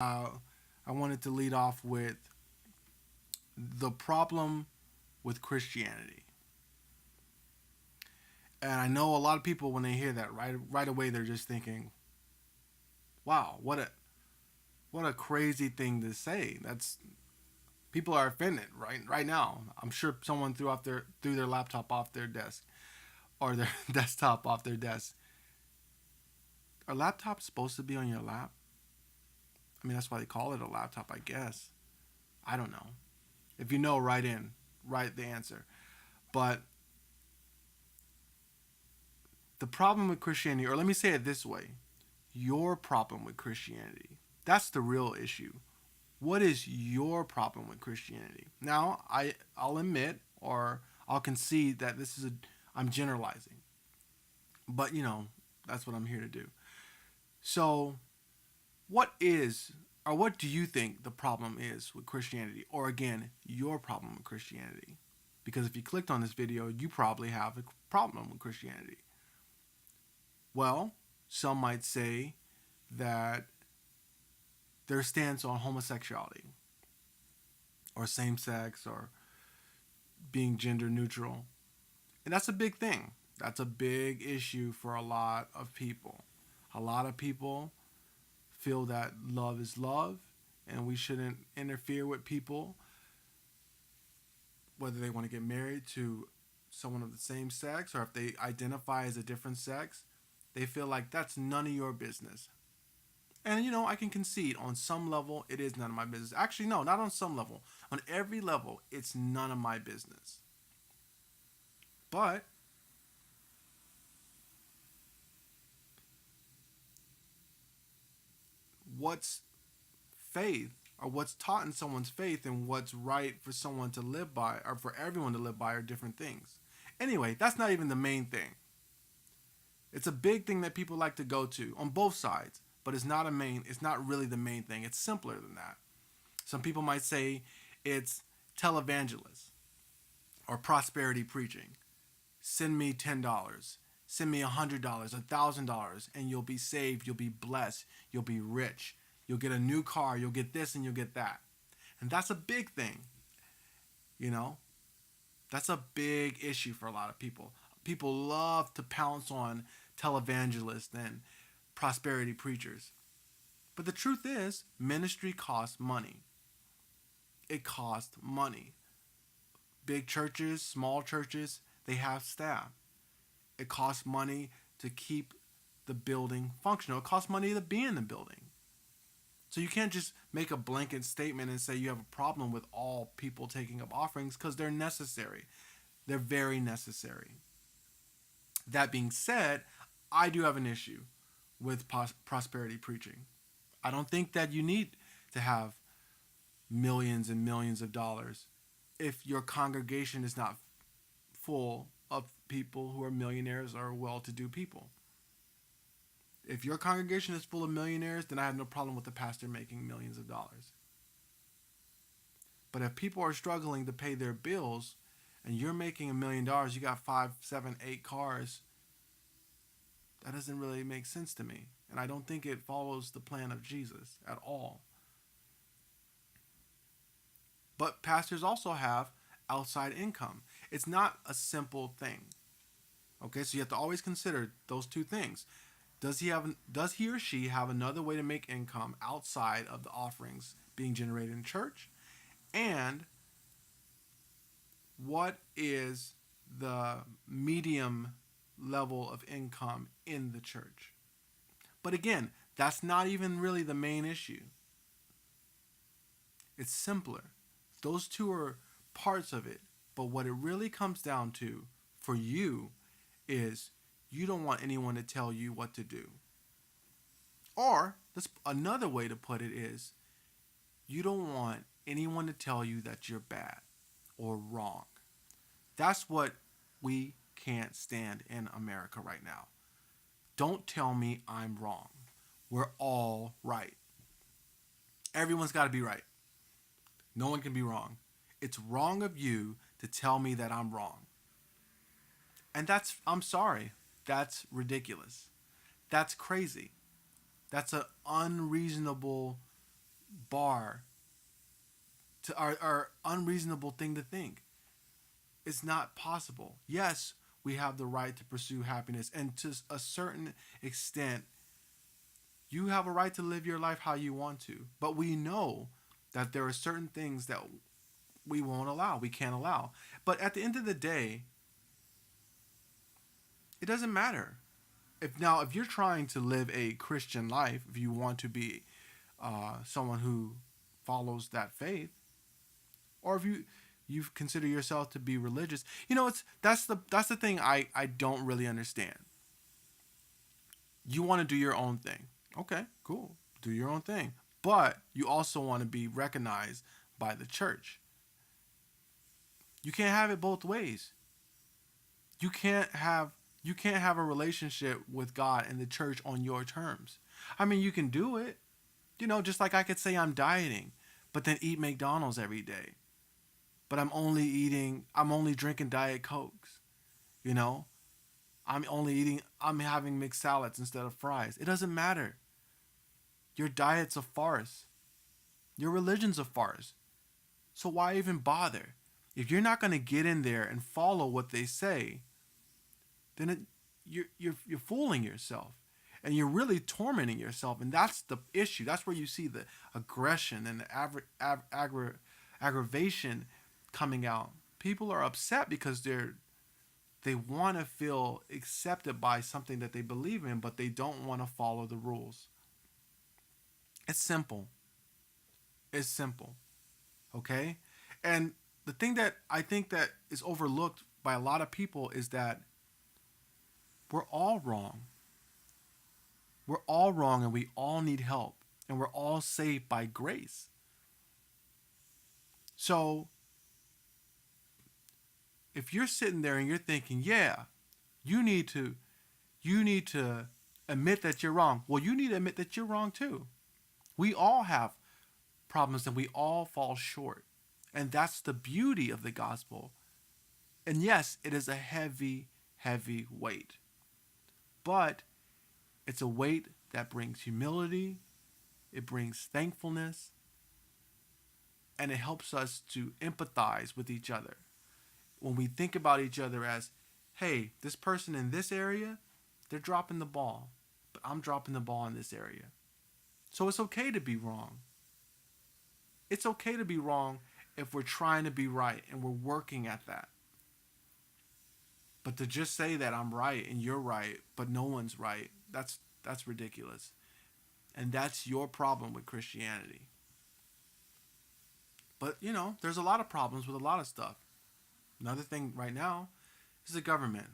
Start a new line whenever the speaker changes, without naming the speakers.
Uh, I wanted to lead off with the problem with Christianity. And I know a lot of people when they hear that right away they're just thinking, "Wow, what a crazy thing to say." That's people are offended right now. I'm sure someone threw their laptop off their desk or their desktop off their desk. Are laptops supposed to be on your lap? I mean, that's why they call it a laptop, I guess. I don't know. If you know, write the answer. But the problem with Christianity, or let me say it this way, your problem with Christianity. That's the real issue. What is your problem with Christianity? Now, I'll admit or I'll concede that I'm generalizing. But, that's what I'm here to do. So, what is or what do you think the problem is with Christianity? Or again, your problem with Christianity? Because if you clicked on this video, you probably have a problem with Christianity. Well, some might say that their stance on homosexuality or same sex or being gender neutral. And that's a big thing. That's a big issue for a lot of people. A lot of people feel that love is love and we shouldn't interfere with people, whether they want to get married to someone of the same sex or if they identify as a different sex. They feel like that's none of your business. And I can concede on some level it is none of my business. Actually, no, not on some level. On every level, it's none of my business. But what's faith or what's taught in someone's faith and what's right for someone to live by or for everyone to live by are different things. Anyway, that's not even the main thing. It's a big thing that people like to go to on both sides, but it's not really the main thing. It's simpler than that. Some people might say it's televangelists or prosperity preaching. Send me $10. Send me $100, $1,000, and you'll be saved. You'll be blessed. You'll be rich. You'll get a new car. You'll get this and you'll get that. And that's a big thing. You know, that's a big issue for a lot of people. People love to pounce on televangelists and prosperity preachers. But the truth is, ministry costs money. It costs money. Big churches, small churches, they have staff. It costs money to keep the building functional. It costs money to be in the building. So you can't just make a blanket statement and say you have a problem with all people taking up offerings because they're necessary. They're very necessary. That being said, I do have an issue with prosperity preaching. I don't think that you need to have millions and millions of dollars if your congregation is not full of people who are millionaires or well-to-do people. If your congregation is full of millionaires, then I have no problem with the pastor making millions of dollars. But if people are struggling to pay their bills and you're making $1 million, you got 5, 7, 8 cars, that doesn't really make sense to me. And I don't think it follows the plan of Jesus at all. But pastors also have outside income. It's not a simple thing. Okay, so you have to always consider those two things. Does he or she have another way to make income outside of the offerings being generated in church? And what is the medium level of income in the church? But again, that's not even really the main issue. It's simpler. Those two are parts of it. But what it really comes down to for you is you don't want anyone to tell you what to do. Or another way to put it is you don't want anyone to tell you that you're bad or wrong. That's what we can't stand in America right now. Don't tell me I'm wrong. We're all right. Everyone's got to be right. No one can be wrong. It's wrong of you to tell me that I'm wrong. And I'm sorry, that's ridiculous. That's crazy. That's an unreasonable bar to our unreasonable thing to think. It's not possible. Yes, we have the right to pursue happiness, and to a certain extent, you have a right to live your life how you want to. But we know that there are certain things that we won't allow, we can't allow. But at the end of the day, it doesn't matter. If you're trying to live a Christian life, if you want to be someone who follows that faith, or if you consider yourself to be religious, it's that's the thing I don't really understand. You want to do your own thing, okay, cool, do your own thing, but you also want to be recognized by the church. You can't have it both ways. You can't have you can't have a relationship with God and the church on your terms. I mean, you can do it, just like I could say I'm dieting, but then eat McDonald's every day. But I'm only drinking Diet Cokes, you know? I'm having mixed salads instead of fries. It doesn't matter. Your diet's a farce. Your religion's a farce. So why even bother? If you're not going to get in there and follow what they say, then you're fooling yourself, and you're really tormenting yourself, and that's the issue. That's where you see the aggression and the aggravation coming out. People are upset because they want to feel accepted by something that they believe in, but they don't want to follow the rules. It's simple. It's simple. Okay? And the thing that I think that is overlooked by a lot of people is that we're all wrong. We're all wrong, and we all need help, and we're all saved by grace. So if you're sitting there and you're thinking, yeah, you need to you need to admit that you're wrong. Well, you need to admit that you're wrong too. We all have problems and we all fall short. And that's the beauty of the gospel. And yes, it is a heavy, heavy weight. But it's a weight that brings humility, it brings thankfulness, and it helps us to empathize with each other. When we think about each other as, hey, this person in this area, they're dropping the ball, but I'm dropping the ball in this area. So it's okay to be wrong. It's okay to be wrong if we're trying to be right and we're working at that. But to just say that I'm right and you're right, but no one's right, that's ridiculous. And that's your problem with Christianity. But, there's a lot of problems with a lot of stuff. Another thing right now is the government.